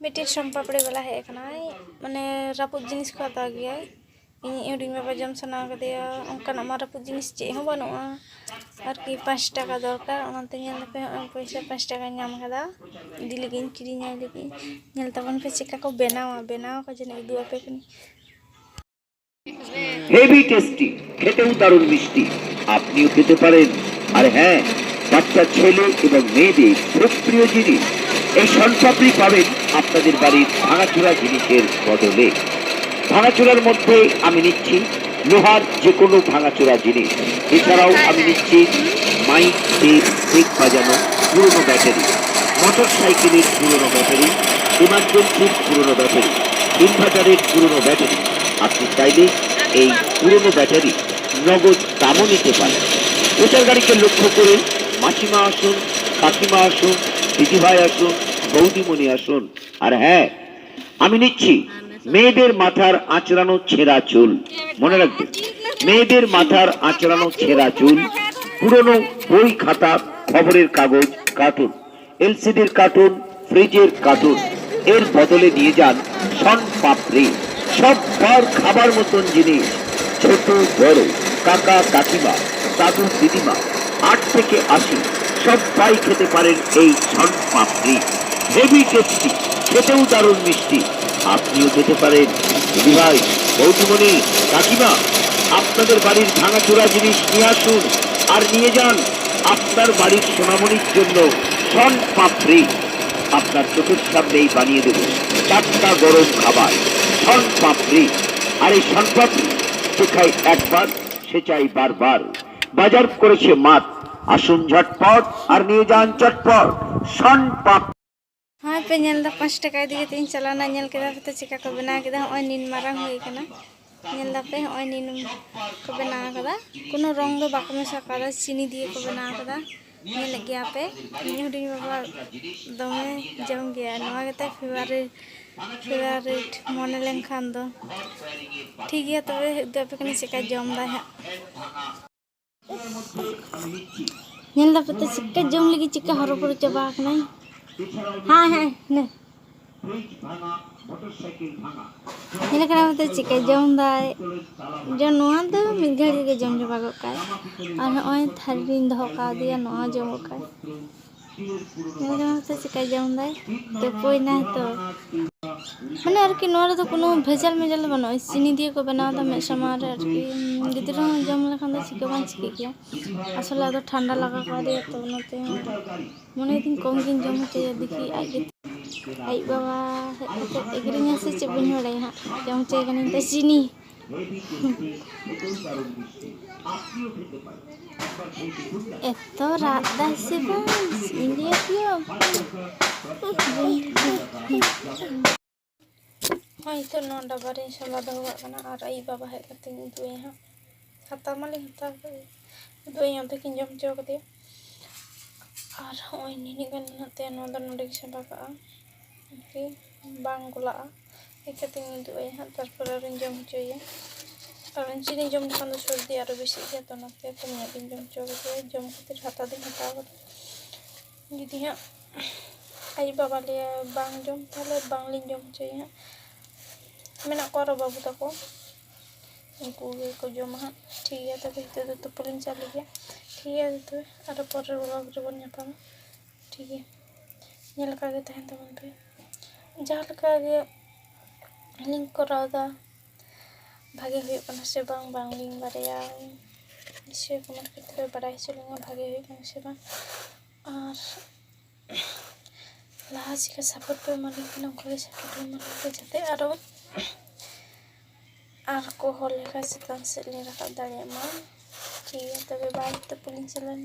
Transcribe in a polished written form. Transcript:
मिट्टी सोनपापड़ी वाला है माने रापुद जिनिस को हता गया इन हुडिंग बाबा जम सना कदेया उनका मा रापुद जिनिस चे हों बानुआ और कि 5 टाका दरकार ओनाते नेलपे पैसा 5 टाका नाम कदा इदी लगिन किरिnya लगी नेल तबन पे चिका को बनावा का जने दु आपे कनी হেভি টেস্টি খেতেও দারুণ মিষ্টি আপনিও খেতে পারেন আর হ্যাঁ বাচ্চা ছেলে এবং মেয়েদের খুব প্রিয় জিনিস এই শনপাপড়ি পাবেন আপনাদের বাড়ির ভাঙাচোরা জিনিসের বদলে ভাঙাচোরার মধ্যে আমি নিচ্ছি লোহার যে কোনো ভাঙাচোরা জিনিস এছাড়াও আমি নিচ্ছি মাইক টেপ ব্রেক বাজানো পুরনো ব্যাটারি মোটর সাইকেলের পুরনো ব্যাটারি ইমার্জেন্সির পুরনো ব্যাটারি ইনভার্টারের পুরনো ব্যাটারি আপনি চাইলে এই পুরনো ব্যাটারি নগদ দামও নিতে পারেন প্রচার গাড়িকে লক্ষ্য করে মাসিমা আসুন কাকিমা আসুন দিদিভাই আসুন বৌদিমণি আসুন আর হ্যাঁ আমি নিচ্ছি মেয়েদের মাথার আঁচড়ানো ছেঁড়া চুল মনে রাখবেন মেয়েদের মাথার আঁচড়ানো ছেঁড়া চুল পুরনো বই খাতা খবরের কাগজ কার্টুন এলসিডির কার্টুন ফ্রিজের কার্টুন এর বদলে নিয়ে যান শনপাপড়ি সব ভর খাবার মতন জিনিস ছোট বড় কাকা কাকিমা দাদু দিদিমা 8 থেকে 80 সবাই খেতে পারেন এই শনপাপড়ি হেভি টেস্টি খেতেও দারুণ মিষ্টি আপনিও খেতে পারেন দিদিভাই বৌদিমণি কাকিমা আপনাদের বাড়ির ভাঙাচোরা জিনিস নিয়ে আসুন আর নিয়ে যান আপনার বাড়ির সোনামণির জন্য শনপাপড়ি আপনার চোখের সামনেই বানিয়ে দেব টাটকা গরম খাবার শনপাপড়ি আর এই শনপাপড়ি যে খাই একবার সে চাই বারবার বাজার করেছে মাত আসুন ঝটপট আর নিয়ে যান চটপট শনপাপড়ি हाँ पे नेल 5 टाका दिए तीन चलाना नेल के दाते चिका को बना के दा ओय नीन मारंग होई कना नेल दापे ओय नीन को बना कदा कोनो रंग दो बाको में सकादा चीनी दिए को बना कदा नेल गया पे हुडिंग बाबा दमे जम गया नवा के फेवरेट मोने लेन खान दो ठीक है तबे दापे कने चिका जम दा है नेल दापे तो चिका जम लगी चिका हरो पर चबा कना हाँ हाँ ने ये करा मत चिके जम दाय जो नोआ तो मिघड़ी के जम जबा गकाय और ओय थारिन धोका दिया नोआ जम गकाय ये करा मत चिके जम दाय तो कोई ना तो माने आर कि नोआ तो कोनो भेजल मेजल बनो चीनी दिए को बना दा में समार आर कि गिदरा जम लखन द चिके बन चिके किया असला तो ठंडा लगा का दिया तो नते मने दिन कम दिन जम चाहिए देखी आई बाबा एग्रीना से चबन होड़े हां जम चाहिए कनी त चीनी एतो रात दा से बस इंडिया पियो हां तो नोंडा बारे सला दवा कना और आई बाबा है कते दुए हां हता माले हता दुए यहां पे किन जम चो कते और ओय निनी गन नते नोंदा नोडे के सबा का ओके बांग गोला एकते दुए हां तारपर रिन जम चोये और चिनी जम खान दो सर्दी आरो बेसी गया तो नते तो मैं दिन जम चो कते जम खातिर हता दिन हता दीदी हां आई बाबा ले बांग जम ताले बांग लिन जम चोये हां मेना करो बाबू तको उनको को जमा ठीक है तबे तो पुलिन चली गया ठीक है तो और पर व्लॉग जबन नपा ठीक है नेल का के तहन तमन पे जाल का के लिंक करादा भागे हुई कना से बांग लिंक बारेया इसे कमेंट करते बड़ाई चलेंगे भागे हुई कना से बांग और लास्ट का सपोर्ट पे मालिक के नाम को सपोर्ट पे मालिक के जाते और को होले का सितान से ले रखा दाड़िया मां ठीक है तबे बात तो पुलिस चलन